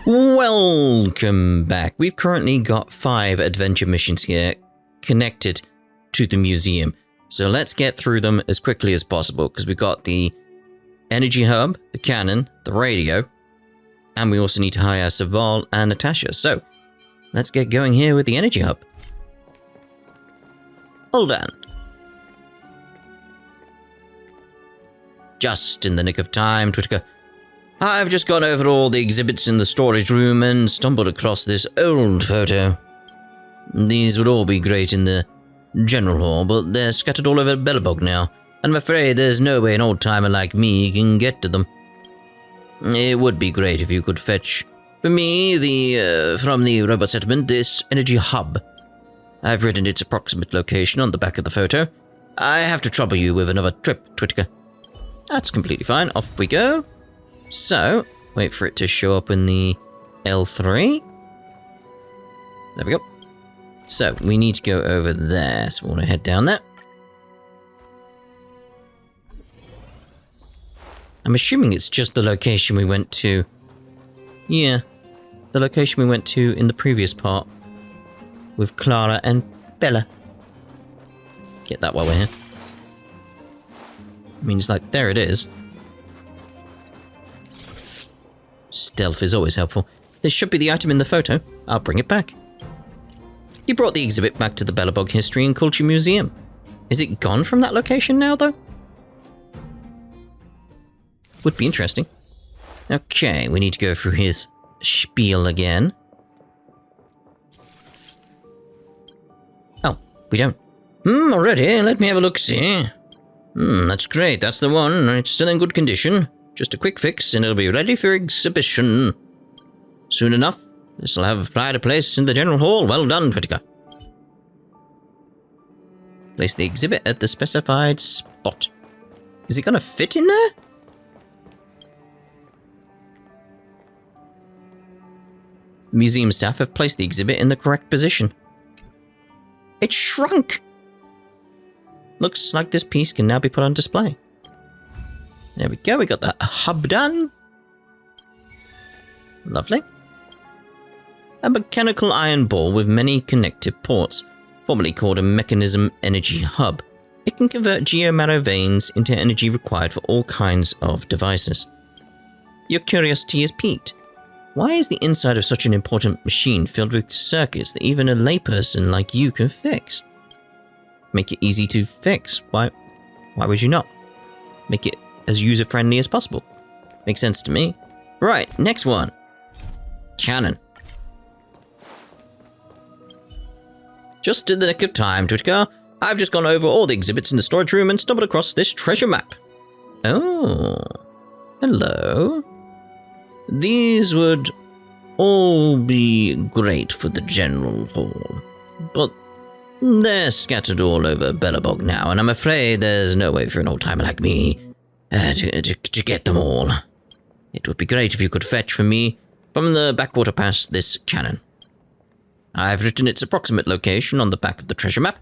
Welcome back. We've currently got 5 adventure missions here connected to the museum. So let's get through them as quickly as possible because we've got the energy hub, the cannon, the radio, and we also need to hire Serval and Natasha. So let's get going here with the energy hub. Hold on. Just in the nick of time, Twitter. I've just gone over all the exhibits in the storage room and stumbled across this old photo. These would all be great in the general hall, but they're scattered all over Bellabog now, and I'm afraid there's no way an old-timer like me can get to them. It would be great if you could fetch for me from the robot settlement this energy hub. I've written its approximate location on the back of the photo. I have to trouble you with another trip, Twitker. That's completely fine. Off we go. So, wait for it to show up in the L3. There we go. So, we need to go over there. So, we want to head down there. I'm assuming it's just the location we went to. Yeah, the location we went to in the previous part. With Clara and Bella. Get that while we're here. I mean, it's like, there it is. Stealth is always helpful. This should be the item in the photo. I'll bring it back. You brought the exhibit back to the Bellabog History and Culture Museum. Is it gone from that location now, though? Would be interesting. Okay, we need to go through his spiel again. Oh, we don't. Already? Let me have a look-see. That's great. That's the one. It's still in good condition. Just a quick fix and it'll be ready for exhibition. Soon enough, this will have pride of place in the general hall. Well done, Whittaker. Place the exhibit at the specified spot. Is it going to fit in there? The museum staff have placed the exhibit in the correct position. It shrunk! Looks like this piece can now be put on display. There we go, we got that hub done. Lovely. A mechanical iron ball with many connective ports, formerly called a mechanism energy hub. It can convert geomarrow veins into energy required for all kinds of devices. Your curiosity is piqued. Why is the inside of such an important machine filled with circuits that even a layperson like you can fix? Make it easy to fix. Why would you not? Make it as user-friendly as possible. Makes sense to me. Right, next one. Cannon. Just in the nick of time, Twitcar. I've just gone over all the exhibits in the storage room and stumbled across this treasure map. Oh. Hello. These would all be great for the general hall, but they're scattered all over Bellabog now, and I'm afraid there's no way for an old-timer like me to get them all. It would be great if you could fetch for me from the backwater pass this cannon. I've written its approximate location on the back of the treasure map.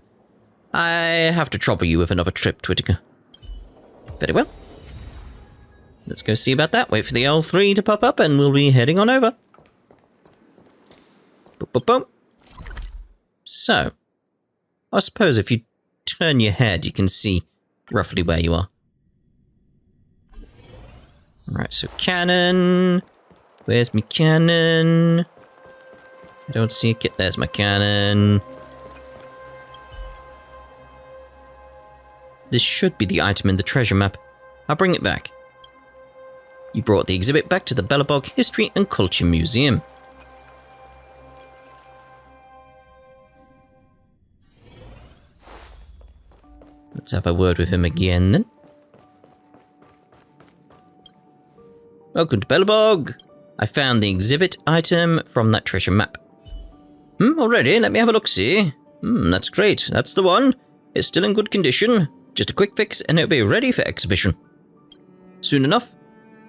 I have to trouble you with another trip, Whittaker. Very well. Let's go see about that. Wait for the L3 to pop up and we'll be heading on over. Boop, boop, boop. So, I suppose if you turn your head, you can see roughly where you are. Alright, so cannon. Where's my cannon? I don't see a kit. There's my cannon. This should be the item in the treasure map. I'll bring it back. You brought the exhibit back to the Bellabog History and Culture Museum. Let's have a word with him again, then. Welcome to Bellabog. I found the exhibit item from that treasure map. Already? Let me have a look-see. That's great. That's the one. It's still in good condition. Just a quick fix and it'll be ready for exhibition. Soon enough.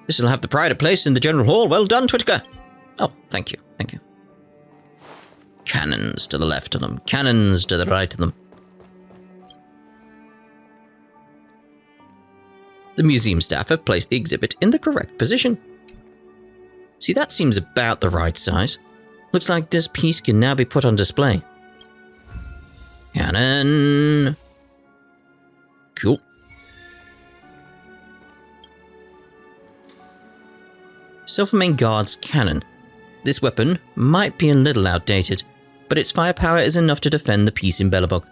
This will have the pride of place in the general hall. Well done, Twitker. Oh, thank you. Thank you. Cannons to the left of them. Cannons to the right of them. The museum staff have placed the exhibit in the correct position. See, that seems about the right size. Looks like this piece can now be put on display. Cannon. Cool. Silvermane Guard's cannon. This weapon might be a little outdated, but its firepower is enough to defend the piece in Belobog.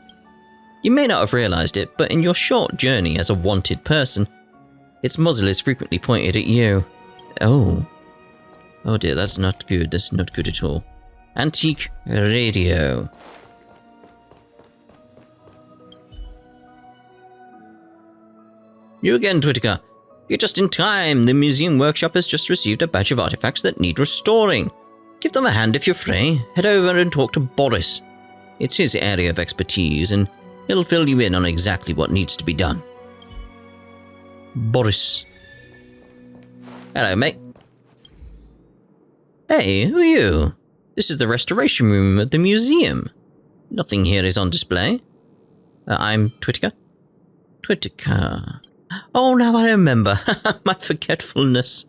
You may not have realized it, but in your short journey as a wanted person, its muzzle is frequently pointed at you. Oh. Oh dear, that's not good. That's not good at all. Antique radio. You again, Twittiker. You're just in time. The museum workshop has just received a batch of artifacts that need restoring. Give them a hand if you're free. Head over and talk to Boris. It's his area of expertise, and he'll fill you in on exactly what needs to be done. Boris. Hello, mate. Hey, who are you? This is the restoration room at the museum. Nothing here is on display. I'm Twittiker. Twittiker. Oh, now I remember. My forgetfulness.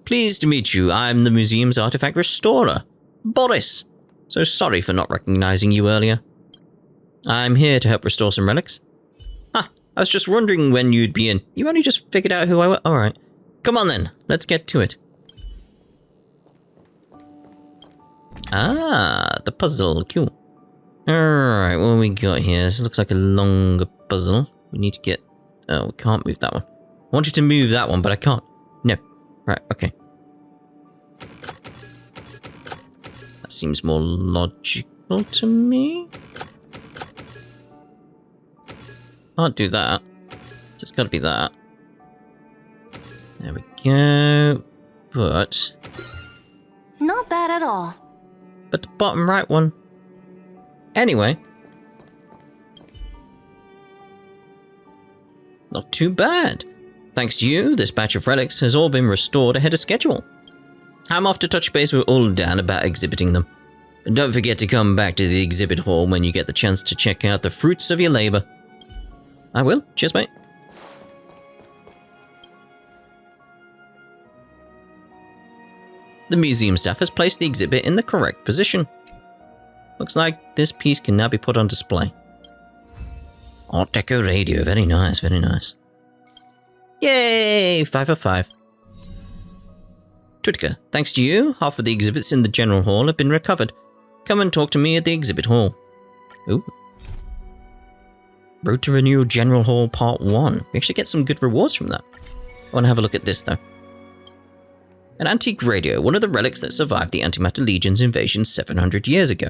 Pleased to meet you. I'm the museum's artifact restorer, Boris. So sorry for not recognizing you earlier. I'm here to help restore some relics. Ah, I was just wondering when you'd be in. You only just figured out who I was. Alright. Come on then, let's get to it. Ah, the puzzle. Cool. Alright, what we got here? This looks like a longer puzzle. We need to get... Oh, we can't move that one. I want you to move that one, but I can't. No. Right, okay. That seems more logical to me. Can't do that. So it's got to be that. There we go. But... Not bad at all. But the bottom right one. Anyway. Not too bad. Thanks to you, this batch of relics has all been restored ahead of schedule. I'm off to touch base with Uldan about exhibiting them. And don't forget to come back to the exhibit hall when you get the chance to check out the fruits of your labor. I will. Cheers, mate. The museum staff has placed the exhibit in the correct position. Looks like this piece can now be put on display. Art Deco radio, very nice, very nice. Yay! 5 of 5. Twittiker, thanks to you, half of the exhibits in the general hall have been recovered. Come and talk to me at the exhibit hall. Ooh. Road to Renewal General Hall Part 1. We actually get some good rewards from that. I want to have a look at this though. An antique radio, one of the relics that survived the Antimatter Legion's invasion 700 years ago.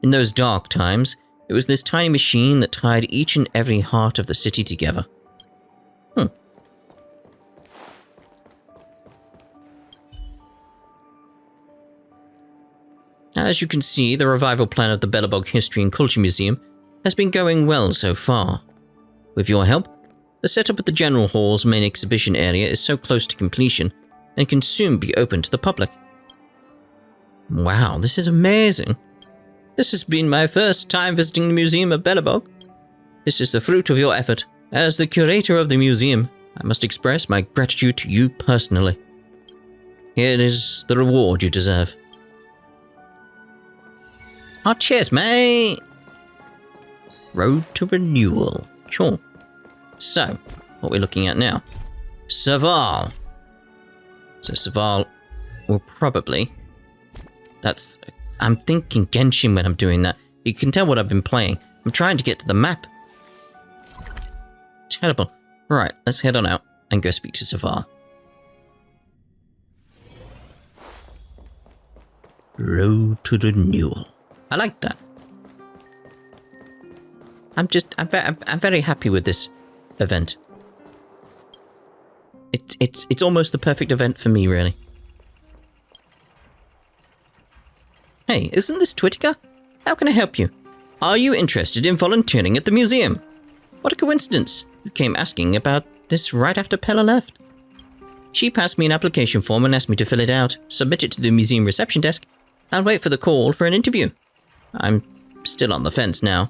In those dark times, it was this tiny machine that tied each and every heart of the city together. As you can see, the revival plan of the Belobog History and Culture Museum has been going well so far. With your help, the setup at the General Hall's main exhibition area is so close to completion and can soon be open to the public. Wow, this is amazing. This has been my first time visiting the Museum of Belobog. This is the fruit of your effort. As the curator of the museum, I must express my gratitude to you personally. Here is the reward you deserve. Oh, cheers, mate! Road to Renewal. Cool. So, what we're looking at now. Serval. So Serval will probably... I'm thinking Genshin when I'm doing that. You can tell what I've been playing. I'm trying to get to the map. Terrible. Right, let's head on out and go speak to Serval. Road to Renewal. I like that. I'm very happy with this event. It's almost the perfect event for me, really. Hey, isn't this Twittiker? How can I help you? Are you interested in volunteering at the museum? What a coincidence. You came asking about this right after Pella left. She passed me an application form and asked me to fill it out, submit it to the museum reception desk, and wait for the call for an interview. I'm still on the fence now.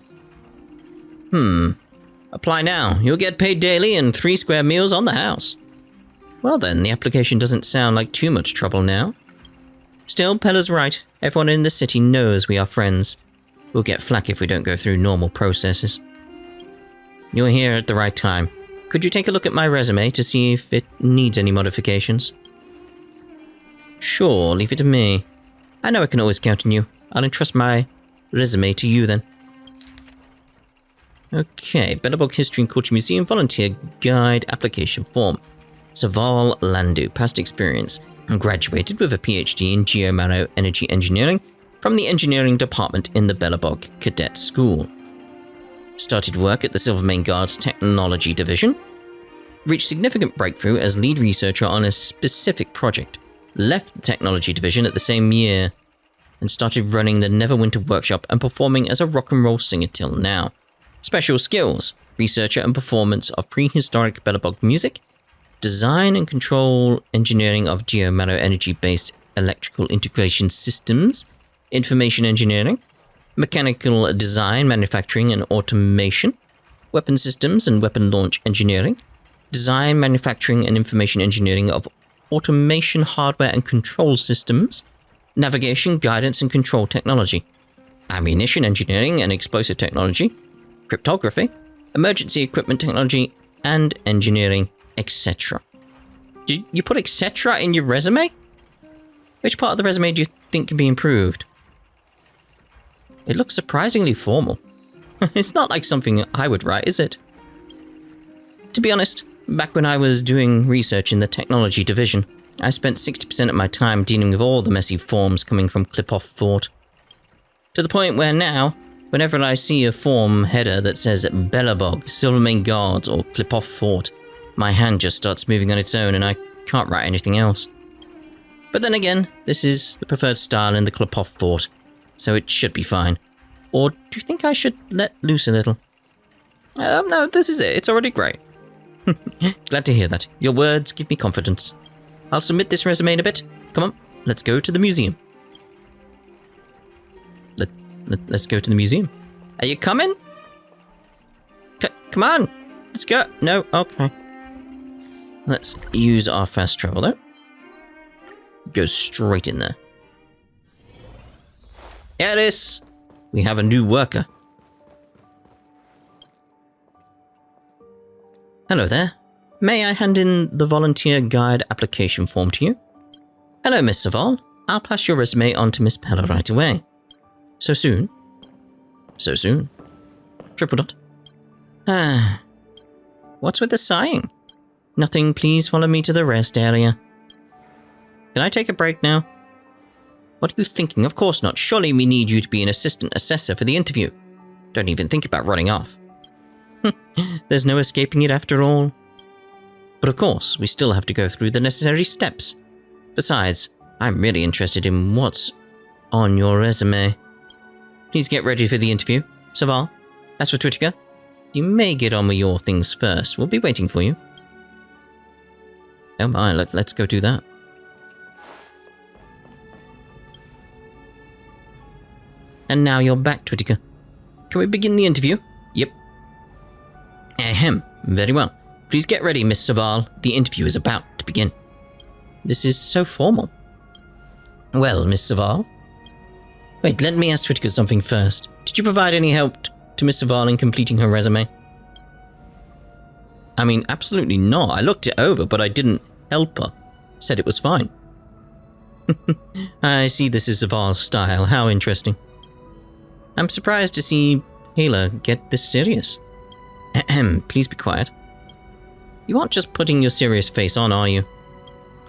Apply now. You'll get paid daily and 3 square meals on the house. Well then, the application doesn't sound like too much trouble now. Still, Pella's right. Everyone in the city knows we are friends. We'll get flack if we don't go through normal processes. You're here at the right time. Could you take a look at my resume to see if it needs any modifications? Sure, leave it to me. I know I can always count on you. I'll entrust my resume to you then. Okay, Belobog History and Culture Museum Volunteer Guide Application Form. Serval Landu, past experience. Graduated with a PhD in Geomaro Energy Engineering from the Engineering Department in the Belobog Cadet School. Started work at the Silvermane Guard's Technology Division. Reached significant breakthrough as lead researcher on a specific project. Left the Technology Division at the same year and started running the Neverwinter Workshop and performing as a rock and roll singer till now. Special skills: researcher and performance of prehistoric Belobog music, design and control engineering of Geomaro energy-based electrical integration systems, information engineering, mechanical design, manufacturing and automation, weapon systems and weapon launch engineering, design, manufacturing and information engineering of automation, hardware and control systems, navigation, guidance and control technology, ammunition engineering and explosive technology, cryptography, emergency equipment technology and engineering, etc. Did you put etc. in your resume? Which part of the resume do you think can be improved? It looks surprisingly formal. It's not like something I would write, is it? To be honest, back when I was doing research in the technology division, I spent 60% of my time dealing with all the messy forms coming from Clip-Off Fort. To the point where now, whenever I see a form header that says Belobog, Silvermane Guards or Clip-Off Fort, my hand just starts moving on its own and I can't write anything else. But then again, this is the preferred style in the Clip-Off Fort, so it should be fine. Or do you think I should let loose a little? No, this is it. It's already great. Glad to hear that. Your words give me confidence. I'll submit this resume in a bit. Come on, let's go to the museum. Let's go to the museum. Are you coming? Come on, let's go. No, okay. Let's use our fast travel though. Go straight in there. Eris, we have a new worker. Hello there. May I hand in the volunteer guide application form to you? Hello, Miss Serval. I'll pass your resume on to Miss Pella right away. So soon? So soon. Triple dot. What's with the sighing? Nothing, please follow me to the rest area. Can I take a break now? What are you thinking? Of course not. Surely we need you to be an assistant assessor for the interview. Don't even think about running off. There's no escaping it after all. But of course, we still have to go through the necessary steps. Besides, I'm really interested in what's on your resume. Please get ready for the interview. Serval, as for Twitika, you may get on with your things first. We'll be waiting for you. Oh my, let's go do that. And now you're back, Twitika. Can we begin the interview? Yep. Ahem. Very well. Please get ready, Miss Serval. The interview is about to begin. This is so formal. Well, Miss Serval. Wait, let me ask Twitika something first. Did you provide any help to Miss Serval in completing her resume? I mean, absolutely not. I looked it over, but I didn't help her. Said it was fine. I see this is Serval's style. How interesting. I'm surprised to see Hela get this serious. Ahem, please be quiet. You aren't just putting your serious face on, are you?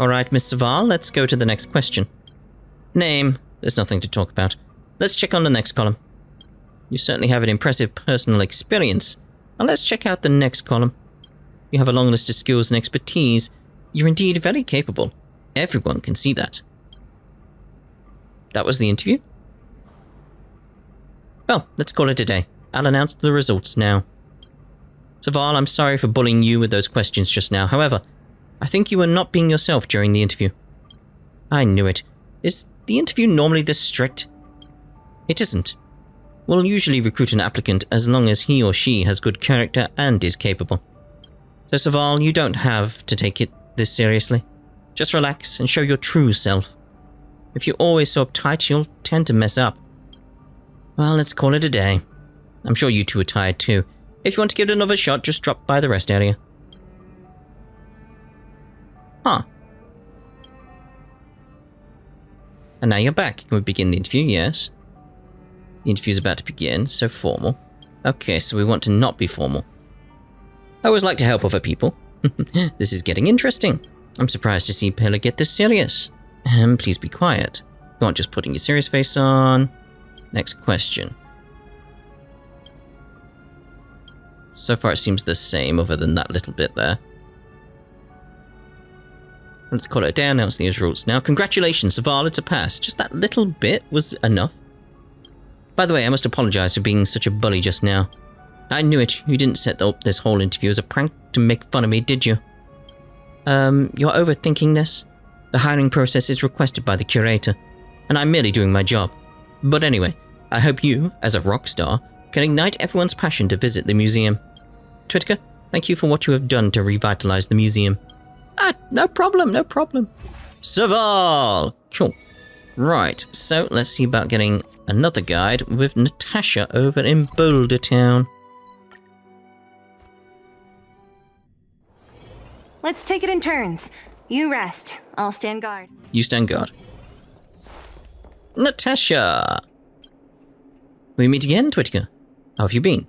Alright, Miss Serval, let's go to the next question. Name. There's nothing to talk about. Let's check on the next column. You certainly have an impressive personal experience. Now let's check out the next column. You have a long list of skills and expertise. You're indeed very capable. Everyone can see that. That was the interview? Well, let's call it a day. I'll announce the results now. Serval, I'm sorry for bullying you with those questions just now. However, I think you were not being yourself during the interview. I knew it. Is the interview normally this strict? It isn't. We'll usually recruit an applicant as long as he or she has good character and is capable. So Serval, you don't have to take it this seriously. Just relax and show your true self. If you're always so uptight, you'll tend to mess up. Well, let's call it a day. I'm sure you two are tired too. If you want to give it another shot, just drop by the rest area. Huh. And now you're back. Can we begin the interview? Yes. The interview's about to begin, so formal. Okay, so we want to not be formal. I always like to help other people. This is getting interesting. I'm surprised to see Pella get this serious. Please be quiet. You aren't just putting your serious face on. Next question. So far it seems the same, other than that little bit there. Let's call it a day, announce the rules now. Congratulations, Serval, it's a pass. Just that little bit was enough. By the way, I must apologize for being such a bully just now. I knew it. You didn't set up this whole interview as a prank to make fun of me, did you? You're overthinking this. The hiring process is requested by the curator, and I'm merely doing my job. But anyway, I hope you, as a rock star, can ignite everyone's passion to visit the museum. Twitka, thank you for what you have done to revitalize the museum. No problem. Serval! Cool. Right, so let's see about getting another guide with Natasha over in Boulder Town. Let's take it in turns. You rest. I'll stand guard. You stand guard. Natasha! We meet again, Twitka. How have you been?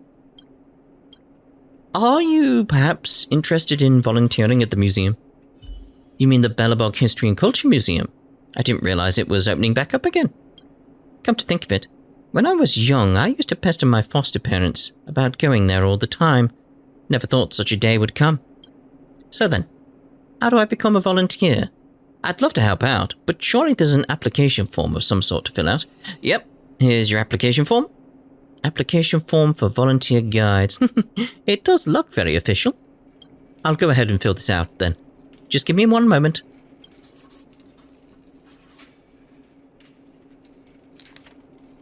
Are you perhaps interested in volunteering at the museum? You mean the Belobog History and Culture Museum? I didn't realize it was opening back up again. Come to think of it, when I was young, I used to pester my foster parents about going there all the time. Never thought such a day would come. So then, how do I become a volunteer? I'd love to help out, but surely there's an application form of some sort to fill out. Yep, here's your application form. Application form for volunteer guides. It does look very official. I'll go ahead and fill this out then. Just give me 1 moment.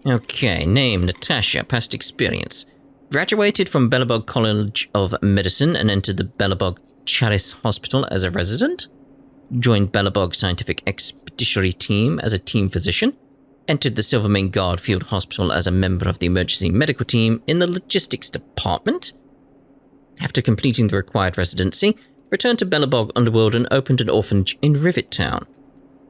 Okay, name Natasha, past experience. Graduated from Belobog College of Medicine and entered the Belobog Charis Hospital as a resident. Joined Belobog Scientific Expeditionary Team as a team physician. Entered the Silvermane Guard Field Hospital as a member of the emergency medical team in the logistics department. After completing the required residency, returned to Belobog Underworld and opened an orphanage in Rivet Town.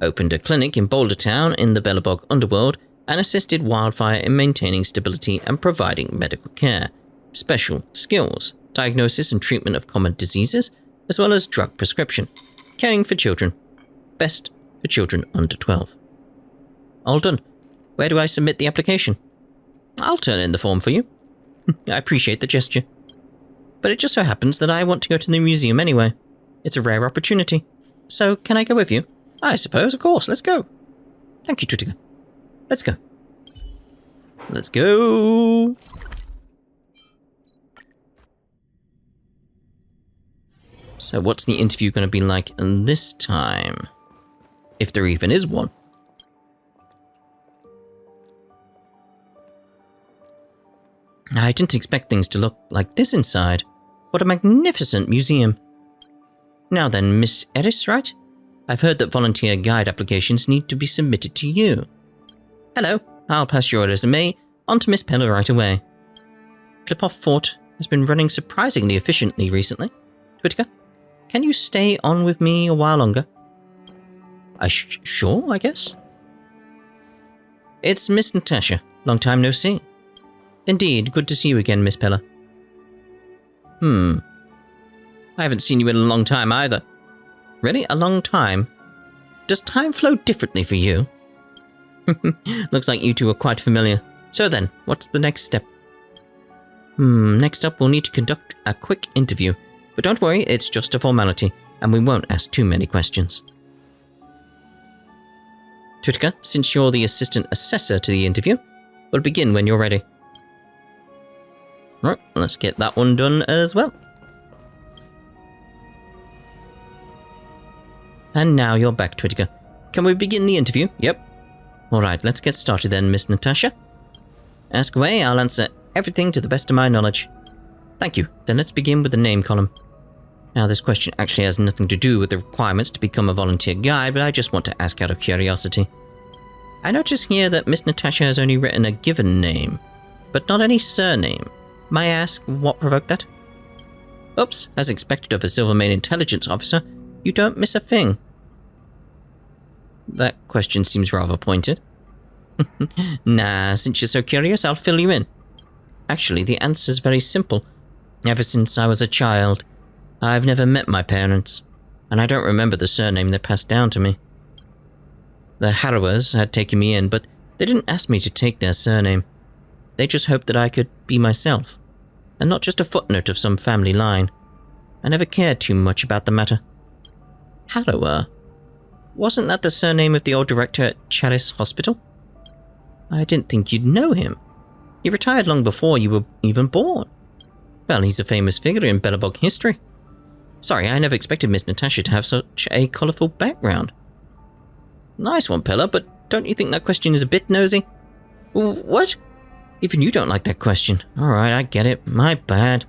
Opened a clinic in Boulder Town in the Belobog Underworld and assisted Wildfire in maintaining stability and providing medical care, special skills, diagnosis and treatment of common diseases, as well as drug prescription, caring for children, best for children under 12. All done. Where do I submit the application? I'll turn in the form for you. I appreciate the gesture. But it just so happens that I want to go to the museum anyway. It's a rare opportunity. So, can I go with you? I suppose, of course. Let's go. Thank you, Twitika. Let's go. Let's go. So, what's the interview going to be like this time? If there even is one. I didn't expect things to look like this inside. What a magnificent museum. Now then, Miss Eris, right? I've heard that volunteer guide applications need to be submitted to you. Hello, I'll pass your resume on to Miss Pella right away. Clipoff Fort has been running surprisingly efficiently recently. Twitika, can you stay on with me a while longer? Sure, I guess. It's Miss Natasha. Long time no see. Indeed, good to see you again, Miss Pella. I haven't seen you in a long time either. Really? A long time? Does time flow differently for you? Looks like you two are quite familiar. So then, what's the next step? Next up we'll need to conduct a quick interview. But don't worry, it's just a formality, and we won't ask too many questions. Twitika, since you're the assistant assessor to the interview, we'll begin when you're ready. Right, let's get that one done as well. And now you're back, Twitika. Can we begin the interview? Yep. Alright, let's get started then, Miss Natasha. Ask away, I'll answer everything to the best of my knowledge. Thank you. Then let's begin with the name column. Now, this question actually has nothing to do with the requirements to become a volunteer guide, but I just want to ask out of curiosity. I notice here that Miss Natasha has only written a given name, but not any surname. May I ask what provoked that? Oops, as expected of a Silvermane intelligence officer, you don't miss a thing. That question seems rather pointed. Nah, since you're so curious, I'll fill you in. Actually, the answer's very simple. Ever since I was a child, I've never met my parents, and I don't remember the surname they passed down to me. The Harrowers had taken me in, but they didn't ask me to take their surname. They just hoped that I could be myself, and not just a footnote of some family line. I never cared too much about the matter. Harrower? Wasn't that the surname of the old director at Chalice Hospital? I didn't think you'd know him. He retired long before you were even born. Well, he's a famous figure in Belobog history. Sorry, I never expected Miss Natasha to have such a colourful background. Nice one, Pillar, but don't you think that question is a bit nosy? What? Even you don't like that question. Alright, I get it. My bad.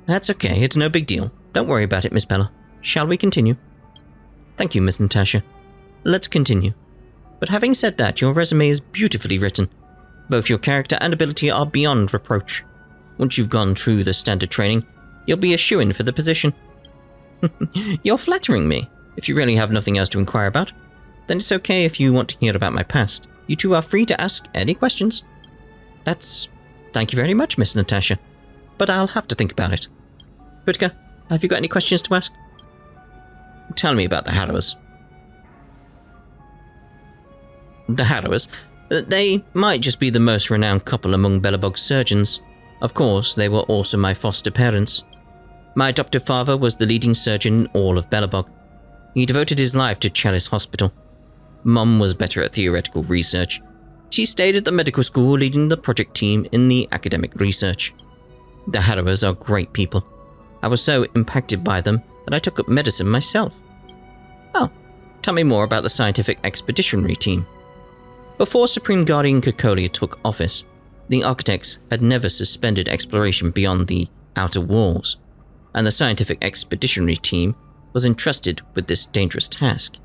That's okay, it's no big deal. Don't worry about it, Miss Bella. Shall we continue? Thank you, Miss Natasha. Let's continue. But having said that, your resume is beautifully written. Both your character and ability are beyond reproach. Once you've gone through the standard training, you'll be a shoo-in for the position. You're flattering me. If you really have nothing else to inquire about, then it's okay if you want to hear about my past. You two are free to ask any questions. Thank you very much, Miss Natasha. But I'll have to think about it. Whittaker, have you got any questions to ask? Tell me about the Harrowers. The Harrowers? They might just be the most renowned couple among Belobog surgeons. Of course, they were also my foster parents. My adoptive father was the leading surgeon in all of Belobog. He devoted his life to Chalice Hospital. Mum was better at theoretical research. She stayed at the medical school leading the project team in the academic research. The Harrowers are great people. I was so impacted by them that I took up medicine myself. Oh, tell me more about the scientific expeditionary team. Before Supreme Guardian Kokolia took office, the architects had never suspended exploration beyond the outer walls, and the scientific expeditionary team was entrusted with this dangerous task.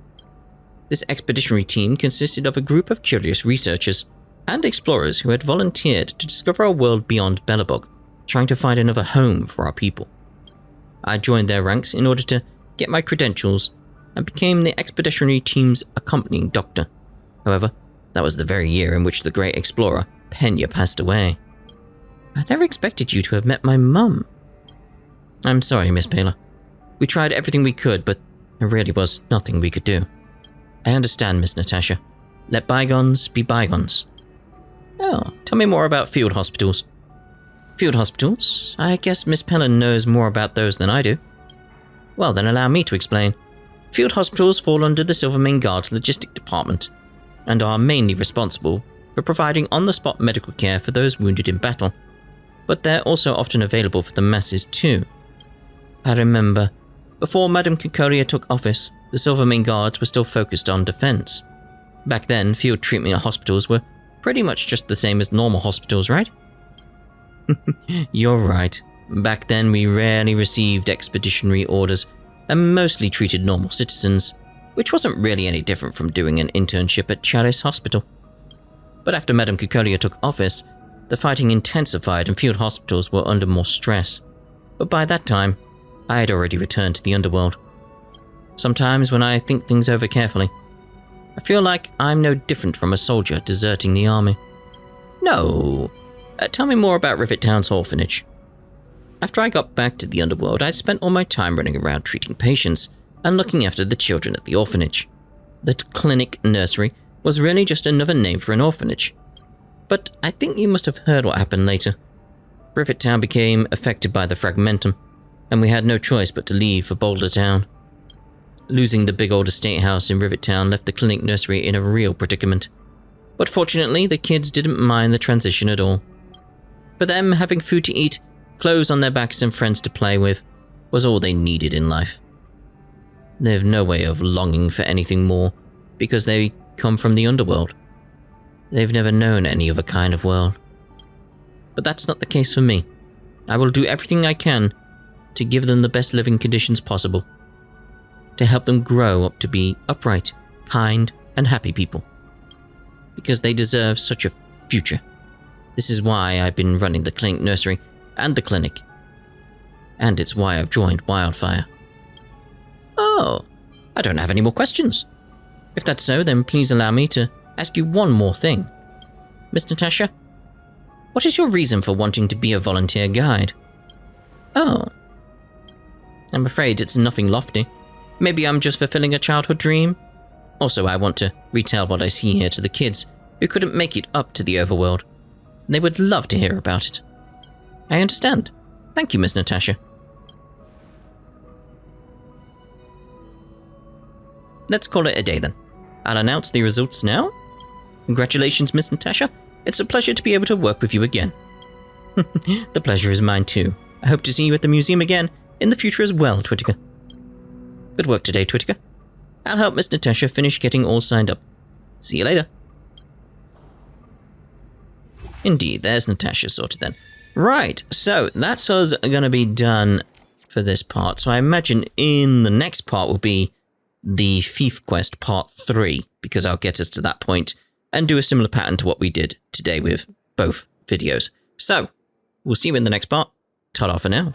This expeditionary team consisted of a group of curious researchers and explorers who had volunteered to discover a world beyond Belobog, trying to find another home for our people. I joined their ranks in order to get my credentials and became the expeditionary team's accompanying doctor. However, that was the very year in which the great explorer, Pena, passed away. I never expected you to have met my mum. I'm sorry, Miss Paler. We tried everything we could, but there really was nothing we could do. I understand, Miss Natasha. Let bygones be bygones. Oh, tell me more about field hospitals. Field hospitals? I guess Miss Pellin knows more about those than I do. Well, then allow me to explain. Field hospitals fall under the Silvermane Guard's logistic department, and are mainly responsible for providing on-the-spot medical care for those wounded in battle, but they're also often available for the masses too. I remember, before Madame Kokolia took office, the Silvermane Guards were still focused on defense. Back then, field treatment hospitals were pretty much just the same as normal hospitals, right? You're right. Back then, we rarely received expeditionary orders and mostly treated normal citizens, which wasn't really any different from doing an internship at Chalice Hospital. But after Madame Kokolia took office, the fighting intensified and field hospitals were under more stress. But by that time, I had already returned to the underworld. Sometimes when I think things over carefully, I feel like I'm no different from a soldier deserting the army. No. Tell me more about Rivet Town's orphanage. After I got back to the underworld, I'd spent all my time running around treating patients and looking after the children at the orphanage. The clinic nursery was really just another name for an orphanage. But I think you must have heard what happened later. Rivet Town became affected by the fragmentum, and we had no choice but to leave for Boulder Town. Losing the big old estate house in Rivet Town left the clinic nursery in a real predicament. But fortunately, the kids didn't mind the transition at all. For them, having food to eat, clothes on their backs and friends to play with was all they needed in life. They've no way of longing for anything more because they come from the underworld. They've never known any other kind of world. But that's not the case for me. I will do everything I can to give them the best living conditions possible, to help them grow up to be upright, kind, and happy people. because they deserve such a future. This is why I've been running the clinic nursery and the clinic. And it's why I've joined Wildfire. Oh, I don't have any more questions. If that's so, then please allow me to ask you one more thing. Miss Natasha, what is your reason for wanting to be a volunteer guide? Oh, I'm afraid it's nothing lofty. Maybe I'm just fulfilling a childhood dream. Also, I want to retell what I see here to the kids who couldn't make it up to the overworld. They would love to hear about it. I understand. Thank you, Miss Natasha. Let's call it a day then. I'll announce the results now. Congratulations, Miss Natasha. It's a pleasure to be able to work with you again. The pleasure is mine too. I hope to see you at the museum again in the future as well, Twittiker. Good work today, Twittiker. I'll help Miss Natasha finish getting all signed up. See you later. Indeed, there's Natasha sorted then. Right, so that's us going to be done for this part. So I imagine in the next part will be the Thief Quest Part 3, because I'll get us to that point and do a similar pattern to what we did today with both videos. So, we'll see you in the next part. Ta-da for now.